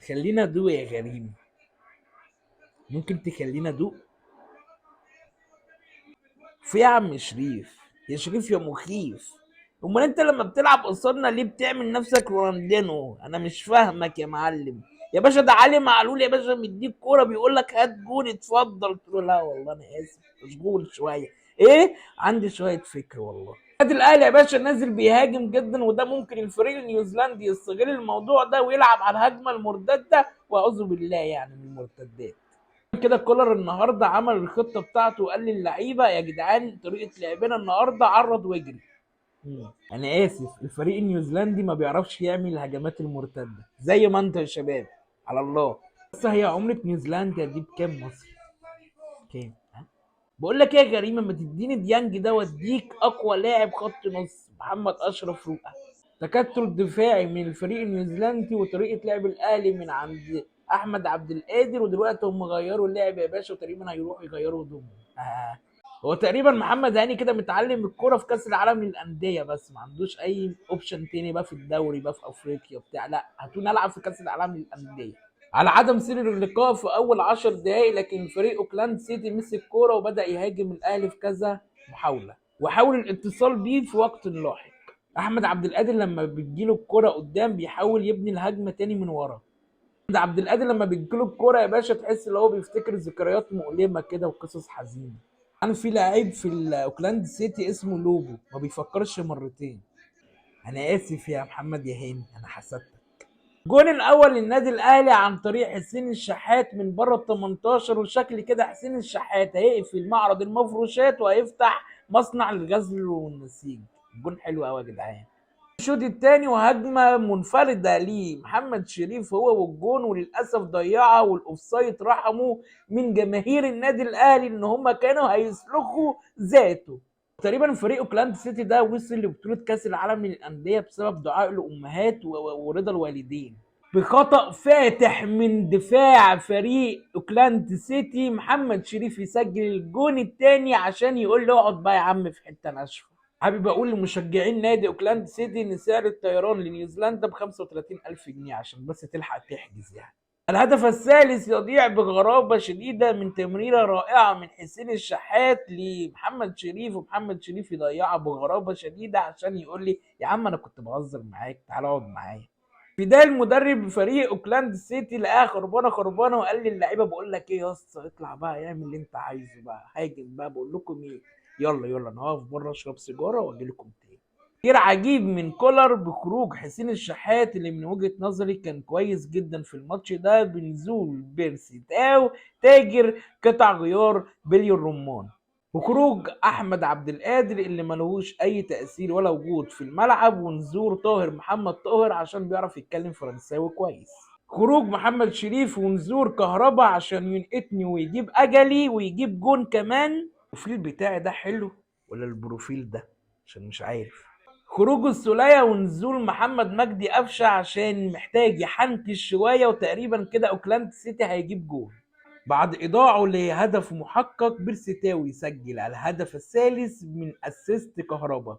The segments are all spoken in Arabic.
تخلينا ادوق يا غريم؟ ممكن تخلينا ادوق؟ في يا عم شريف، يا شريف يا مخيف. امال انت لما بتلعب قصادنا ليه بتعمل نفسك رولاندينو؟ انا مش فاهمك يا معلم. يا باشا ده علي معلول يا باشا، مديك كوره بيقول لك هات جول اتفضل، قلت له لا والله انا اسف مشغول شويه. ايه عندي شويه فكر والله. النادي الاهلي يا باشا نازل بيهاجم جدا، وده ممكن الفريق النيوزيلندي يستغل الموضوع ده ويلعب على الهجمه المرتده، واعوذ بالله يعني من المرتدات. كده كولر النهارده عمل الخطه بتاعته وقال للعيبه يا جدعان طريقه لعبنا النهارده عرض واجري. انا اسف، الفريق النيوزيلندي ما بيعرفش يعمل الهجمات المرتده زي ما انتوا يا شباب على الله. بس هي عمله نيوزيلندا دي بكام مصري؟ كام؟ ها؟ بقول لك ايه يا غريمه، ما تديني ديانج ده واديك اقوى لاعب خط نص محمد اشرف رؤى. تكتل دفاعي من الفريق النيوزيلندي وطريقه لعب الاهلي من عند احمد عبد القادر، ودلوقتي هم غيروا اللعب يا باشا وتقريبا هيروحوا يغيروا هدومهم. هو تقريبا محمد هاني كده متعلم الكوره في كاس العالم للانديه، بس ما عندوش اي اوبشن تاني بقى في الدوري بقى في افريقيا بتاع، لا هاتوني العب في كاس العالم للانديه. على عدم سير اللقاء في اول 10 دقائق، لكن فريق اوكلاند سيتي مسك الكوره وبدا يهاجم الاهلي في كذا محاوله، وحاول الاتصال بيه في وقت لاحق. احمد عبد القادر لما بتجيله الكوره قدام بيحاول يبني الهجمه تاني من ورا. احمد عبد القادر لما بتجيله الكوره يا باشا تحس ان هو بيفتكر ذكريات مؤلمه كده وقصص حزينه. كان في لعيب في اوكلاند سيتي اسمه لوبو ما بيفكرش مرتين. انا اسف يا محمد يا هاني انا حسدتك. الجون الاول للنادي الاهلي عن طريق حسين الشحات من بره ال 18، وشكل كده حسين الشحات هيقفل معرض المفروشات وهيفتح مصنع الغزل والنسيج. الجون حلو قوي يا جدعان. الشوط الثاني وهجمه منفرده لمحمد شريف هو والجون، وللاسف ضيعها والاوفسايد رحمه من جماهير النادي الاهلي ان هم كانوا هيسلخوا ذاته. تقريبا فريق اوكلاند سيتي ده وصل لبطوله كاس العالم للانديه بسبب دعاء الامهات ورضا الوالدين. بخطأ فاتح من دفاع فريق اوكلاند سيتي محمد شريف يسجل الجون الثاني عشان يقول له اقعد بقى يا عم في حته ناشفه. حابب اقول لمشجعين نادي اوكلاند سيتي ان سعر الطيران لنيوزيلندا ب 35,000 جنيه عشان بس تلحق تحجز يعني. الهدف الثالث يضيع بغرابة شديدة من تمريرة رائعة من حسين الشحات لمحمد شريف، ومحمد شريف يضيعها بغرابة شديدة عشان يقول لي يا عم أنا كنت بهزر معاك تعال اقعد معايا. بداية المدرب فريق اوكلاند سيتي لقاها خربانة خربانة وقال للعيبة بقول لك ايه يا اسطى اطلع بقى اعمل اللي انت عايزه بقى هاجم بقى بقول لكم ايه. يلا يلا انا هقف بره اشرب سيجارة واجي لكم تاني. تفكير عجيب من كولر بخروج حسين الشحات اللي من وجهة نظري كان كويس جدا في الماتش ده بنزول بيرسي تاو تاجر قطع غيار بلي الرمان، وخروج احمد عبد القادر اللي ملهوش اي تأثير ولا وجود في الملعب، ونزور طاهر محمد طاهر عشان بيعرف يتكلم فرنساوي كويس. خروج محمد شريف ونزور كهربا عشان ينقتني ويجيب اجلي ويجيب جون كمان. البروفيل بتاعي ده حلو ولا البروفيل ده؟ عشان مش عارف. خروج السولية ونزول محمد مجدي قفشه عشان محتاج يحنكش شويه، وتقريبا كده اوكلاند سيتي هيجيب جول بعد ايضاعه لهدف محقق. بيرسيتاوي يسجل الهدف الثالث من اسيست كهربا.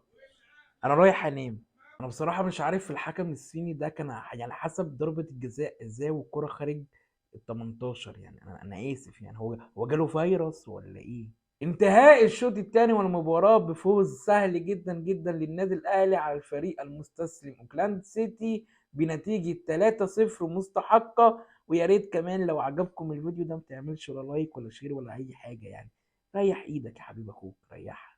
انا رايح انام. انا بصراحه مش عارف الحكم الصيني ده كان يعني حسب ضربه الجزاء ازاي والكره خارج ال 18 يعني. انا اسف يعني هو جاله فيروس ولا ايه؟ انتهاء الشوط الثاني والمباراة بفوز سهل جدا جدا للنادي الأهلي على الفريق المستسلم أوكلاند سيتي بنتيجة 3-0 مستحقة. ويا ريت كمان لو عجبكم الفيديو ده ما تعملش ولا لايك ولا شير ولا أي حاجة يعني. ريح إيدك يا حبيب أخوك ريحها.